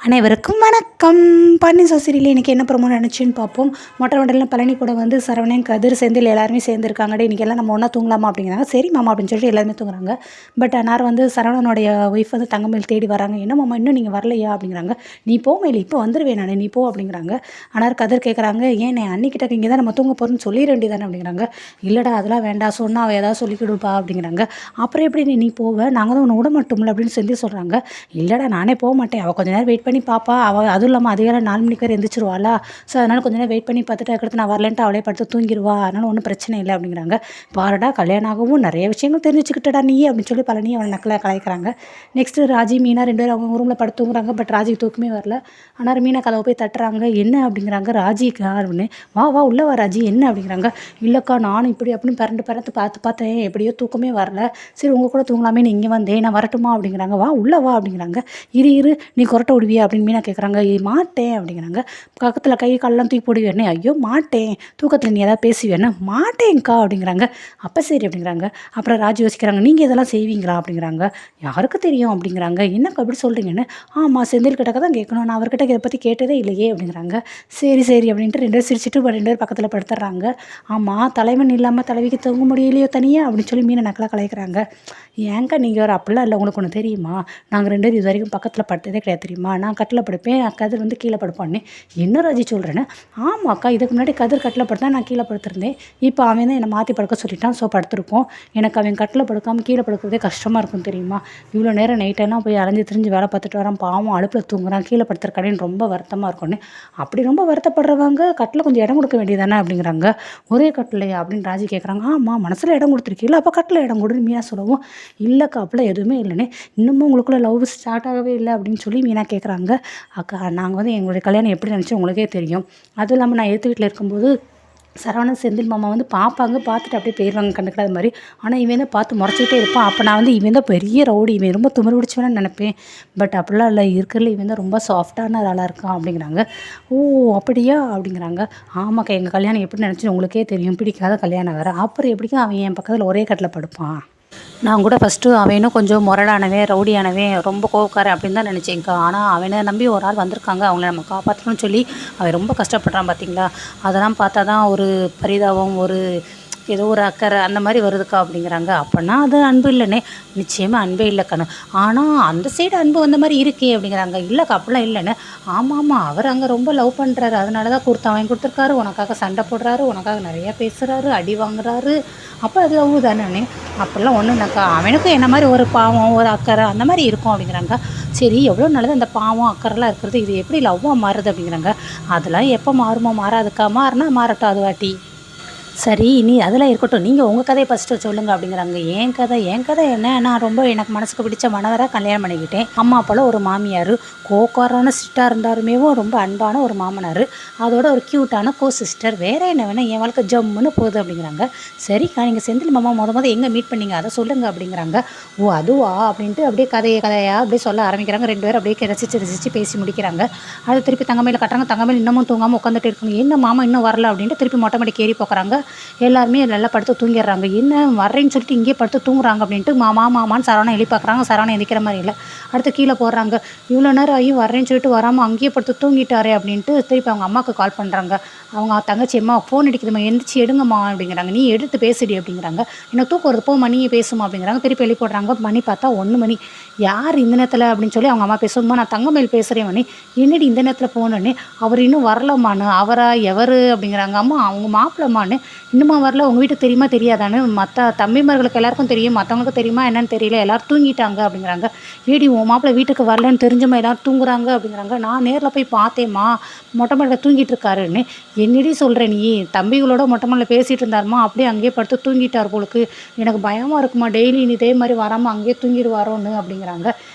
அனைவருக்கும் வணக்கம். பன்னீர் சோசரியில் இன்றைக்கி என்ன ப்ரோமோ நினச்சின்னு பார்ப்போம். மொட்டை மண்டலில் பழனி கூட வந்து சரவணன், கதிர், செந்தில் எல்லாருமே சேர்ந்துருக்காங்கடே. இன்றைக்கி எல்லாம் நம்ம ஒன்றா தூங்கலாமா அப்படிங்கிறாங்க. சரி மாமா அப்படின்னு சொல்லிட்டு எல்லாருமே தூங்குறாங்க. பட் அன்னார் வந்து சரவணனுடைய ஒய்ஃப் வந்து தங்கமேல் தேடி வராங்க. என்ன மாமா இன்னும் நீங்கள் வரலையா அப்படிங்கிறாங்க. நீ போமேல் இப்போ வந்துடுவேன் நான், நீ போ அப்படிங்கிறாங்க. அன்னார் கதிர் கேட்குறாங்க, ஏன் அன்னிக்கிட்ட இங்கே தான் நம்ம தூங்க போகிறோன்னு சொல்லிட வேண்டியதானே அப்படிங்கிறாங்க. இல்லைடா அதெல்லாம் வேண்டாம், சொன்னால் அவள் ஏதாவது சொல்லிக்கிடுப்பா அப்படிங்கிறாங்க. அப்புறம் எப்படி நீ போவ, நாங்கள் தான் உன்னை விட மாட்டோம்ல அப்படின்னு செந்தில் சொல்கிறாங்க. இல்லைடா நானே போக மாட்டேன், அவள் கொஞ்ச நேரம் வெயிட் பண்ணி பாப்பா, அவள் அதுவும் இல்லாமல் அதிகாலை 4 மணிக்கு வரை எந்திரிச்சிருவாளா, ஸோ அதனால் கொஞ்ச நேரம் வெயிட் பண்ணி பார்த்துட்டு அதுக்கடுத்து நான் வரலன்ட்டு அவளே படுத்து தூங்கிடுவா, அதனால் ஒன்றும் பிரச்சனை இல்லை அப்படிங்கிறாங்க. பாருடா கல்யாணம் ஆகவும் நிறைய விஷயங்கள் தெரிஞ்சுக்கிட்டடா நீ அப்படின்னு சொல்லி பழனி அவனை நக்கலை கலாய்க்கிறாங்க. நெக்ஸ்ட்டு ராஜி மீனா 2 பேரும் அவங்க ரூமில் படுத்து தூங்குறாங்க. பட் ராஜிக்கு தூக்கமே வரல. ஆனால் மீனா கதவை போய் தட்டுறாங்க. என்ன அப்படிங்கிறாங்க. ராஜிக்கு யாருன்னு, வா வா உள்ளே வா ராஜி, என்ன அப்படிங்கிறாங்க. இல்லைக்கா நானும் இப்படி அப்படின்னு பறந்து பார்த்தேன், எப்படியோ தூக்கமே வரல, சரி உங்கள் கூட தூங்கலாமே இங்கே வந்தேன், நான் வரட்டுமா அப்படிங்கிறாங்க. வா உள்ளே வா அப்படிங்கிறாங்க. இரு நீ கொரட்டை விடுவியா அப்படின்னு மீனா கேட்குறாங்க. மாட்டேன் அப்படிங்கிறாங்க. பக்கத்தில் கை காலெலாம் தூக்கி போடுவேன்னு. ஐயோ மாட்டேன், தூக்கத்தில் நீ ஏதாவது பேசுவேன்னா. மாட்டேங்க்கா அப்படிங்கிறாங்க. அப்போ சரி அப்படிங்கிறாங்க. அப்புறம் ராஜ் யோசிக்கிறாங்க, நீங்கள் இதெல்லாம் செய்வீங்களா அப்படிங்கிறாங்க. யாருக்கு தெரியும் அப்படிங்கிறாங்க. என்னக்கா அப்படி சொல்கிறீங்கன்னு. ஆமாம் செந்தில் கிட்டக்க தான் கேட்கணும், நான் அவர்கிட்ட இதை பற்றி கேட்டதே இல்லையே அப்படிங்கிறாங்க. சரி அப்படின்ட்டு 2 பேரும் சிரிச்சுட்டு 2 பேர் பக்கத்தில் படுத்துடுறாங்க. ஆமாம் தலைவன் இல்லாமல் தலைவிக்கு தூங்க முடியலையோ தனியாக அப்படின்னு சொல்லி மீனை நக்கலாக கலாய்க்கிறாங்க. ஏங்க நீங்கள் ஒரு அப்படிலாம் இல்லை, உங்களுக்கு ஒன்று தெரியுமா, நாங்கள் 2 பேரும் இது வரைக்கும் பக்கத்தில் படுத்ததே கிடையாது தெரியுமா, நான் கட்டில் படுப்பேன், கதிர் வந்து கீழே படுப்பான்னு. என்ன ராஜி சொல்கிறேன்னு. ஆமாக்கா இதுக்கு முன்னாடி கதிர் கட்டில் படுத்தா நான் கீழே படுத்திருந்தேன், இப்போ அவன் தான் என்னை மாற்றி படுக்க சொல்லிட்டான், ஸோ படுத்திருக்கோம். எனக்கு அவன் கட்டில் படுக்காமல் கீழே படுக்கிறதே கஷ்டமாக இருக்கும் தெரியுமா, இவ்வளோ நேரம் நைட்டெல்லாம் போய் அலைஞ்சு திரிஞ்சு வேலை பார்த்துட்டு வரான், பாவம் அடுப்பில் தூங்குறான், கீழே படுத்துருக்கானேன்னு ரொம்ப வருத்தமாக இருக்கும்னு. அப்படி ரொம்ப வருத்தப்படுறவங்க கட்டில் கொஞ்சம் இடம் கொடுக்க வேண்டியதானே அப்படிங்கிறாங்க. ஒரே கட்டிலையா அப்படின்னு ராஜி கேட்குறாங்க. ஆமாம் மனசில் இடம் கொடுத்துருக்கீங்களா, அப்போ கட்டில் இடம் கொடுன்னு மீனா சொல்லவும். இல்லைக்கா அப்படிலாம் எதுவுமே இல்லைன்னு, இன்னமும் உங்களுக்குள்ளே லவ் ஸ்டார்ட் ஆகவே இல்லை அப்படின்னு சொல்லி மீனா கேட்குறாங்க. அக்கா நாங்கள் வந்து எங்களுடைய கல்யாணம் எப்படி நினச்சி உங்களுக்கே தெரியும், அதுவும் இல்லாமல் நான் எடுத்து வீட்டில் இருக்கும்போது சரவணன் செந்தில் மாமா வந்து பார்ப்பாங்க, பார்த்துட்டு அப்படியே போயிடுவாங்க கண்டுக்காத மாதிரி. ஆனால் இவன் தான் பார்த்து முறைச்சிக்கிட்டே இருப்பான். அப்போ நான் வந்து இவன் தான் பெரிய ரவுடி, இவன் ரொம்ப துமர் பிடிச்சவனு நினைப்பேன். பட் அப்படிலாம் இல்லை, இருக்கிறதுல இவன் தான் ரொம்ப சாஃப்டான ஆளாக இருக்கான் அப்படிங்கிறாங்க. ஓ அப்படியா அப்படிங்கிறாங்க. ஆமாக்கா எங்கள் கல்யாணம் எப்படி நினச்சி உங்களுக்கே தெரியும், பிடிக்காத கல்யாணம் வேறு, அப்புறம் எப்படிக்கும் அவன் என் பக்கத்தில் ஒரே கட்டில் படுப்பான். நான் கூட ஃபஸ்ட்டு அவனும் கொஞ்சம் முரடானவன், ரவுடியானவன், ரொம்ப கோவக்காரன் அப்படின்னு தான் நினச்சேங்க்கா. ஆனால் அவனை நம்பி ஒரு ஆள் வந்திருக்காங்க, அவங்கள நம்ம காப்பாற்றணும்னு சொல்லி அவன் ரொம்ப கஷ்டப்படுறான் பார்த்தீங்களா, அதெல்லாம் பார்த்தா தான் ஒரு பரிதாபம், ஒரு ஏதோ ஒரு அக்கறை அந்த மாதிரி வருதுக்கா அப்படிங்கிறாங்க. அப்படின்னா அது அன்பு இல்லைன்னே. நிச்சயமாக அன்பே இல்லை கண்ணு, ஆனால் அந்த சைடு அன்பு வந்த மாதிரி இருக்கே அப்படிங்கிறாங்க. இல்லைக்கா அப்படிலாம் இல்லைன்னு. ஆமாம் அவர் அங்கே ரொம்ப லவ் பண்ணுறாரு, அதனால தான் வாங்கி கொடுத்துருக்காரு, உனக்காக சண்டை போடுறாரு, உனக்காக நிறையா பேசுகிறாரு, அடி வாங்குறாரு, அப்போ அது லவ் தானே. அப்படிலாம் ஒன்றும் இல்லைக்கா, அவனுக்கும் என்ன மாதிரி ஒரு பாவம் ஒரு அக்கறை அந்த மாதிரி இருக்கும் அப்படிங்கிறாங்க. சரி எவ்வளோ நல்லது அந்த பாவம் அக்கறைலாம் இருக்கிறது, இது எப்படி லவ்வாக மாறுது அப்படிங்கிறாங்க. அதெல்லாம் எப்போ மாறுமோ மாறாதுக்கா, மாறினா மாறட்டும் அது வாட்டி. சரி நீ அதெல்லாம் இருக்கட்டும், நீங்கள் உங்கள் கதையை ஃபஸ்ட்டு சொல்லுங்கள் அப்படிங்கிறாங்க. என் கதை என்ன, நான் ரொம்ப எனக்கு மனசுக்கு பிடிச்ச மனவரை கல்யாணம் பண்ணிக்கிட்டேன். அம்மா அப்பாவில் ஒரு மாமியார், கோக்காரான சிஸ்டாக இருந்தாலுமே ரொம்ப அன்பான ஒரு மாமனார், அதோட ஒரு க்யூட்டான சிஸ்டர், வேறு என்ன வேணால் என் வாழ்க்கை ஜம்முன்னு போகுது அப்படிங்கிறாங்க. சரிக்கா நீங்கள் செந்தில் மாமா முத எங்கே மீட் பண்ணீங்க அதை சொல்லுங்கள் அப்படிங்கிறாங்க. ஓ அதுவா அப்படின்ட்டு அப்படியே கதையாக அப்படியே சொல்ல ஆரம்பிக்கிறாங்க. 2 பேரும் அப்படியே ரசித்து பேசி முடிக்கிறாங்க. அது திருப்பி தங்கமேல கட்டுறாங்க. தங்கமேல் இன்னமும் தூங்காமல் உட்காந்துட்டு இருக்காங்க. என்ன மாமா இன்னும் வரல அப்படின்ட்டு திருப்பி மொட்டை மாடிக்கு ஏறி போக்குறாங்க. எல்லாருமே நல்லா படுத்து தூங்கிடுறாங்க. என்ன வர்றேன்னு சொல்லிட்டு இங்கேயே படுத்து தூங்குறாங்க அப்படின்ட்டு மாமான்னு சரவணன் எழுப்பி பார்க்குறாங்க. சரவணன் எந்திக்கிற மாதிரி இல்லை. அடுத்து கீழே போடுறாங்க. இவ்வளோ நேரம் ஆகி வர்றேன்னு சொல்லிட்டு வராமல் அங்கேயே படுத்து தூங்கிட்டாரே அப்படின்ட்டு திருப்பி அவங்க அம்மாவுக்கு கால் பண்ணுறாங்க. அவங்க தங்கச்சி அம்மா ஃபோன் அடிக்குதுமா, எந்திரிச்சு எடுங்கம்மா அப்படிங்கிறாங்க. நீ எடுத்து பேசுடி அப்படிங்கிறாங்க. எனக்கு தூக்கம் வருது போ மணியை பேசுமா அப்படிங்கிறாங்க. திருப்பி எழுப்பி போடுறாங்க. மணி பார்த்தா 1 மணி. யார் இந்த நேரத்தில் அப்படின்னு சொல்லி அவங்க அம்மா பேசுமா, நான் தங்கமேல் பேசுகிறேன் மணி, என்னடி இந்த நேரத்தில் போனோன்னே, அவர் இன்னும் வரலம்மான்னு. அவரா எவர் அப்படிங்கிறாங்க. அம்மா அவங்க மாப்பிள்ளம்மான்னு. இன்னுமா வரல, உங்கள் வீட்டுக்கு தெரியுமா தெரியாதான்னு. மற்ற தம்பிமார்களுக்கு எல்லாருக்கும் தெரியும், மற்றவங்களுக்கு தெரியுமா என்னன்னு தெரியல, எல்லோரும் தூங்கிட்டாங்க அப்படிங்கிறாங்க. ஏடி உன் மாப்பிள்ளை வீட்டுக்கு வரலன்னு தெரிஞ்சுமா எல்லோரும் தூங்குறாங்க அப்படிங்கிறாங்க. நான் நேரில் போய் பார்த்தேம்மா, மொட்டை மாடியில் தூங்கிட்டு இருக்காருன்னு. என்னடி சொல்கிற நீ, தம்பிகளோட மொட்டை மாடியில் பேசிகிட்டு இருந்தாருமா, அப்படியே அங்கேயே படுத்து தூங்கிட்டார் போலுக்கு, எனக்கு பயமாக இருக்குமா, டெய்லி நீ இதே மாதிரி வராமல் அங்கேயே தூங்கிடுவாரோன்னு அப்படிங்கிறாங்க.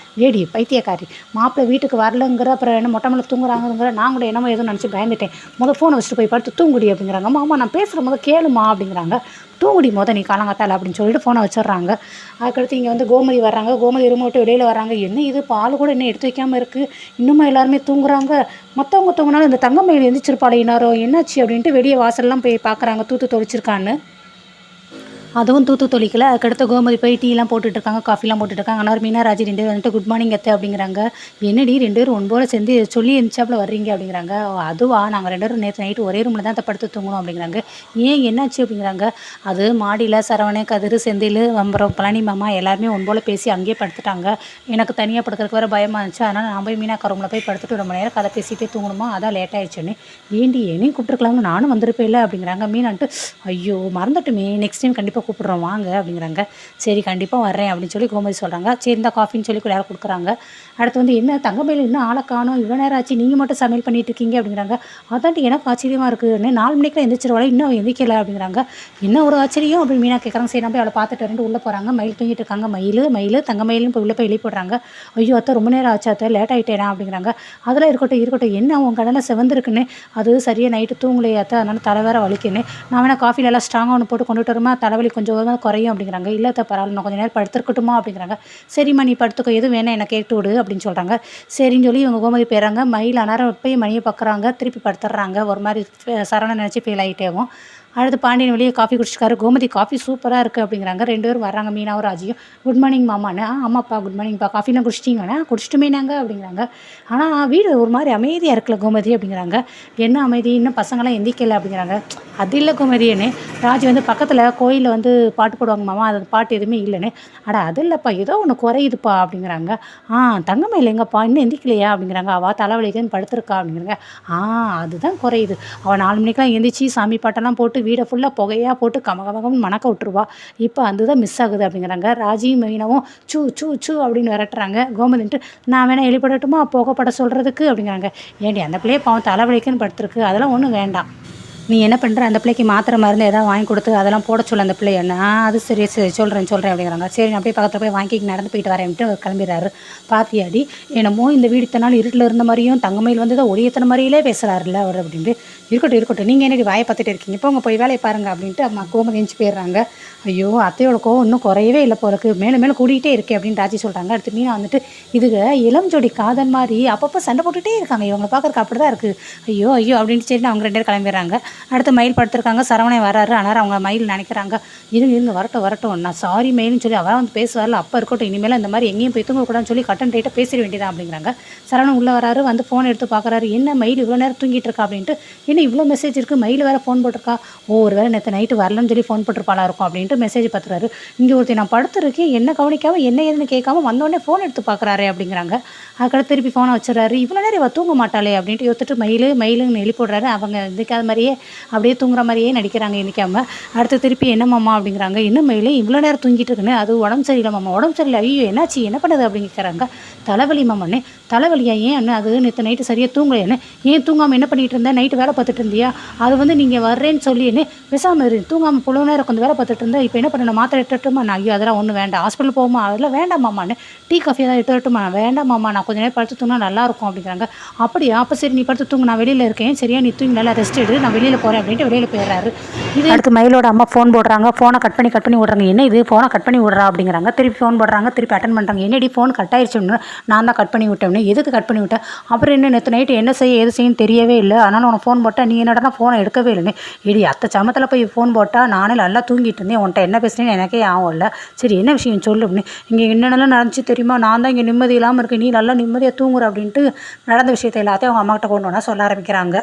ஏடி பைத்தியக்காரி, மாப்பிள்ளை வீட்டுக்கு வரலங்கிற அப்புறம் என்ன மொட்டை மேலே தூங்குறாங்கிற, நான் கூட என்னமோ எதுவும் நினச்சி பயந்துட்டேன், ஃபோனை வச்சுட்டு போய் படுத்து தூங்குடி அப்படிங்கிறாங்க. மாமா நான் பேசுகிற கேளுமா அப்படிங்கிறாங்க. தூங்குடி நீ காலங்காத்தால் அப்படின்னு சொல்லிட்டு ஃபோனை வச்சிடுறாங்க. அதுக்கடுத்து இங்கே வந்து கோமதி வர்றாங்க. கோமதி ரூமை விட்டு வெளியில் வர்றாங்க. என்ன இது பால் கூட இன்னும் எடுத்து வைக்காமல் இருக்குது, இன்னுமா எல்லாருமே தூங்குறாங்க, மற்றவங்க தூங்கினாலும் இந்த தங்கமயில் எந்திரிச்சிருப்பாளே இன்னாரோ, என்னாச்சு அப்படின்ட்டு வெளியே வாசல்லாம் போய் பார்க்குறாங்க, தூத்து தொலைச்சிருக்கான்னு. அதுவும் தூத்து தொளிக்கல. அதுக்கடுத்து கோமதி போய் டீலாம் போட்டுட்ருக்காங்க, காஃபிலாம் போட்டுட்ருக்காங்க. அன்னார் மீனா ராஜி 2 பேரும் வந்துட்டு குட் மார்னிங் அத்தை அப்படிங்கிறாங்க. என்னடி 2 பேரும் ஒன்போல சேர்ந்து சொல்லி எந்திரிச்சாப்புல வர்றீங்க அப்படிங்கிறாங்க. அதுவா நாங்கள் 2 பேரும் நேற்று நைட்டு ஒரே ரூமில் தான் படுத்து தூங்கணும் அப்படிங்கிறாங்க. ஏன் என்னாச்சு அப்படிங்கிறாங்க. அது மாடியில் சரவணன், கதிர், செந்தில், அப்புறம் பழனி மாமா எல்லாருமே ஒன்போல பேசி அங்கேயே படுத்துட்டாங்க. எனக்கு தனியாக படுக்கிறதுக்கு வேறு பயமாக இருந்துச்சு. அதனால் நான் போய் மீனாக்கா ரூமில் போய் படுத்துட்டு ரொம்ப நேரம் கதை பேசிகிட்டே தூங்கணுமா, அதான் லேட் ஆகிடுச்சுன்னு. ஏண்டி என்னையும் கூப்பிட்டுருக்கலாம்னு நானும் வந்திருப்பேன் இல்லை அப்படிங்கிறாங்க. மீனான்ட்டு ஐயோ மறந்துட்டுமே, நெக்ஸ்ட் டைம் கண்டிப்பாக கூப்பிட்றோம் வாங்க அப்படிங்கிறாங்க. சரி கண்டிப்பாக வர்றேன் அப்படின்னு சொல்லி கோமதி சொல்கிறாங்க. சரி இந்த காஃபின்னு சொல்லி எல்லாரும் கொடுக்குறாங்க. அடுத்து வந்து என்ன தங்கமயில் இன்னும் ஆளை காணோம், இவ்வளோ நேரம் ஆச்சு, நீங்கள் மட்டும் சமையல் பண்ணிட்டு இருக்கீங்க அப்படிங்கிறாங்க. அதான்ட்டு எனக்கு ஆச்சரியமாக இருக்குன்னு 4 மணிக்கெலாம் எந்திரிச்சிருவாள், இன்னும் எந்திரிக்கலை அப்படிங்கிறாங்க. என்ன ஒரு ஆச்சரியம் அப்படின்னு மீனா கேட்குறாங்க. சரி நான் போய் அவளை பார்த்துட்டு ரெண்டு உள்ளே போகிறாங்க. மயில் தூங்கிட்டு இருக்காங்க. மயில் தங்கமயிலும் போய் உள்ளே போய் வெளியே போடுறாங்க. ஐயோ அத்தை ரொம்ப நேரம் ஆச்சு அத்தை, லேட் ஆகிட்டேனா அப்படிங்கிறாங்க. அதெல்லாம் இருக்கட்டும் என்ன உன் கடனை செவந்திருக்குன்னு, அது சரியாக நைட்டு தூங்கலையே அத்தை, அதனால் தலை வேற வலிக்குன்னு, நான் வேணா காஃபியில் எல்லாம் ஸ்ட்ராங்காக ஒன்று போட்டு கொண்டுட்டு வருமா, தலைவலி கொஞ்சம் குறையும் அப்படிங்கிறாங்க. இல்லை அத்தை பரவாயில்ல, நான் கொஞ்சம் நேரம் படுத்துருக்கட்டுமா அப்படிங்கிறாங்க. சரிம்மா நீ படுத்துக்கோ, எதுவும் வேணா என்னை கேட்டு விடு அப்படின்னு சொல்கிறாங்க. சரின்னு சொல்லி இவங்க கோமதி போயிடுறாங்க. மயில் அனாரம் போய் மணியை பார்க்குறாங்க, திருப்பி படுத்துடுறாங்க. ஒரு மாதிரி சரவணன் நினச்சி ஃபீல் ஆகிட்டேவும். அடுத்து பாண்டியன் வெளியே காஃபி குடிச்சிக்காரு. கோமதி காஃபி சூப்பராக இருக்குது அப்படிங்கிறாங்க. 2 பேரும் வர்றாங்க, மீனாவும் ராஜியும். Good morning மாமாண்ணே. ஆமாப்பா குட் மார்னிங்ப்பா, காஃபிலாம் குடிச்சிட்டிங்கண்ணா? குடிச்சிட்டுமே நாங்கள் அப்படிங்கிறாங்க. ஆனால் வீடு ஒரு மாதிரி அமைதியாக இருக்குல்ல கோமதி அப்படிங்கிறாங்க. என்ன அமைதி, இன்னும் பசங்களாம் எந்திக்கலை அப்படிங்கிறாங்க. அது இல்லை கோமதின்னு. ராஜி வந்து பக்கத்தில் கோயிலில் வந்து பாட்டு போடுவாங்க மாமா, அது பாட்டு எதுவுமே இல்லைன்னு. அது இல்லைப்பா, ஏதோ ஒன்று குறையுதுப்பா அப்படிங்கிறாங்க. தங்கமே இல்லைங்கப்பா, இன்னும் எந்திக்கலையா அப்படிங்கிறாங்க. அவள் தலைவலிக்குன்னு படுத்துருக்கா அப்படிங்கிறாங்க. அதுதான் குறையுது. அவள் 4 மணிக்கெலாம் எந்திரிச்சு சாமி பாட்டெல்லாம் போட்டு வீடை ஃபுல்லாக புகையாக போட்டு கமகமகம்னு மணக்க விட்டுருவா. இப்போ அதுதான் மிஸ் ஆகுது அப்படிங்கிறாங்க. ராஜியும் மீனாவும் சூ சூ சூ அப்படின்னு விரட்டுறாங்க. கோமதின்ட்டு நான் வேணா எழுப்படட்டுமா புகைப்பட சொல்கிறதுக்கு அப்படிங்கிறாங்க. ஏண்டி அந்த பிள்ளையை பாவம் தலைவலிக்குன்னு படுத்துருக்கு, அதெல்லாம் ஒன்றும் வேண்டாம், நீ என்ன பண்ணுற, அந்த பிள்ளைக்கு மாத்திரை மருந்து எதாவது வாங்கி கொடுத்து அதெல்லாம் போட சொல்ல அந்த பிள்ளைய. அது சரி சொல்கிறேன் அப்படிங்கிறாங்க. சரி நான் அப்படியே பக்கத்தில் போய் வாங்கி நடந்து போயிட்டு வரேன்ட்டு கிளம்பிடுறாரு. பாத்தியாடி என்னமோ இந்த வீடு இத்தனை நாள் இருட்டில் இருந்த மாதிரியும் தங்கமயில் வந்து தான் ஒளியத்தனை மாதிரியிலே பேசுகிறாருல்ல அவர் அப்படின்ட்டு. இருக்கட்டும் நீங்கள் என்னடி வாயை பார்த்துட்டு இருக்கீங்க, இப்போ உங்கள் போய் வேலையை பாருங்கள் அப்படின்ட்டு அம்மா கோமதி எஞ்சி போயிடுறாங்க. ஐயோ அத்தையோட கோவம் இன்னும் குறையவே இல்லை போலக்கு, மேலும் கூட்டிகிட்டே இருக்கே அப்படின்னு ராஜி சொல்கிறாங்க. அடுத்து மீனா வந்துட்டு இதுக இளம் ஜோடி காதல் மாதிரி அப்பப்போ சண்டை போட்டுகிட்டே இருக்காங்க, இவங்களை பார்க்குறக்கு அப்படி தான் இருக்குது, ஐயோ அப்படின்ட்டு சரி அவங்க 2 பேரும் கிளம்பிடுறாங்க. அடுத்து மயில் படுத்திருக்காங்க. சரவணன் வராரு. ஆனால் அவங்க மயில் நினைக்கிறாங்க இருங்க வரட்டும் நான் சாரி மயில்னு சொல்லி அவன் வந்து பேசுவார்ல, அப்போ இருக்கட்டும், இனிமேல் இந்த மாதிரி எங்கேயும் போய் தூங்கக்கூடாதுன்னு சொல்லி கட்டன் ரைட்டாக பேசிட வேண்டியதான் அப்படிங்கிறாங்க. சரவணன் உள்ளே வராரு. வந்து ஃபோன் எடுத்து பார்க்குறாரு. என்ன மயில் இவ்வளோ நேரம் தூங்கிட்டு இருக்கா அப்படின்ட்டு. என்ன இவ்வளோ மெசேஜ் இருக்குது, மயில் வேறு ஃபோன் போட்டிருக்கா, ஒரு வேளை நேற்று நைட்டு வரலன்னு சொல்லி ஃபோன் போட்டிருப்பாளா இருக்கும் அப்படின்ட்டு மெசேஜ் பார்த்துறாரு. இங்கே ஒருத்தர் நான் படுத்துருக்கேன், என்ன கவனிக்காமல் என்ன ஏதுன்னு கேட்காம வந்தோடனே ஃபோன் எடுத்து பார்க்குறாரு அப்படிங்கிறாங்க. அதுக்கடுத்து திருப்பி ஃபோனை வச்சுறாரு. இவ்வளோ நேரம் இவ தூங்க மாட்டாளே அப்படின்ட்டு யோசிச்சுட்டு மயிலுன்னு எழுப்பிடுறாரு. அவங்க எந்திக்காத மாதிரியே அப்படியே தூங்குற மாதிரியே நடிக்கிறாங்க எந்திக்காமல். அடுத்து திருப்பி என்ன மாமா அப்படிங்கிறாங்க. என்ன மயில் இவ்வளோ நேரம் தூங்கிட்டு இருக்குன்னு. அது உடம்பு சரியில்லை மாமா, உடம்பு சரியில்லை. ஐயோ என்னாச்சு, என்ன பண்ணுது அப்படின்னு கேட்குறாங்க. தலைவலி மாமாண்ணே. தலைவலியா, ஏன் அது நேற்று நைட்டு சரியாக தூங்கலையானே, ஏன் தூங்காமல் என்ன பண்ணிகிட்டு இருந்தேன், நைட்டு வேலை பார்த்துட்டு இருந்தியா, அது வந்து நீங்கள் வர்றேன்னு சொல்லி என்ன பேசாமல் இரு, தூங்காமல் புள்ள நேரம் கொஞ்சம் வேலை பார்த்துட்டு இருந்தேன், இப்போ என்ன பண்ண மாத்திரை எடுத்துட்டுமா, நான் ஐயோ அதெல்லாம் ஒன்றும் வேண்டாம், ஹாஸ்பிட்டல் போகுமா, அதெல்லாம் வேண்டாம் மாமான்னு, டீ காஃபி ஏதாவது எடுத்துட்டுமா, வேண்டாம் மாமா நான் கொஞ்சம் நேரம் படுத்து தூங்கினா நல்லாயிருக்கும் அப்படிங்கிறாங்க. அப்படியா, அப்போ சரி நீ படுத்து தூங்க, நான் வெளியில் இருக்கேன், சரியா நீ தூங்கி நல்லா ரெஸ்ட் எடு, நான் வெளியில் போகிறேன் அப்படின்ட்டு வெளியில் போயிடுறாரு. இது அடுத்து மயிலோட அம்மா ஃபோன் போடுறாங்க. ஃபோனை கட் பண்ணி விடுறாங்க. என்ன இது ஃபோனை கட் பண்ணி விடுறா அப்படிங்கிறாங்க. திருப்பி ஃபோன் போடுறாங்க. திருப்பி அட்டன் பண்ணுறாங்க. என்னடி ஃபோன் கட் ஆயிடுச்சுன்னு, நான் தான் கட் பண்ணி விட்டேன்னு. எதுக்கு கட் பண்ணி விட்டேன், அப்புறம் என்ன நேற்று நைட்டு என்ன செய்ய எது செய்யன்னு தெரியவே இல்லை, அதனால் உனக்கு ஃபோன் போட்டால் நீ என்னடா ஃபோனை எடுக்கவே இல்லைன்னு. இடி அத்தை சமத்தில் போய் ஃபோன் போட்டால் நானே நல்லா தூங்கிட்டு இருந்தேன், உன்ட்ட என்ன பேசுனேன்னு எனக்கே ஆகும் இல்லை, சரி என்ன விஷயம் சொல்லு அப்படின்னு. இங்கே என்னென்னலாம் நடந்துச்சு தெரியுமா, நான் தான் இங்கே நிம்மதி இல்லாமல் இருக்கேன், நீ நல்லா நிம்மதியாக தூங்குற அப்படின்ட்டு நடந்த விஷயத்தை எல்லாத்தையும் அவங்க அம்மாக்கிட்ட கொண்டு வந்தால் சொல்ல ஆரம்பிக்கிறாங்க.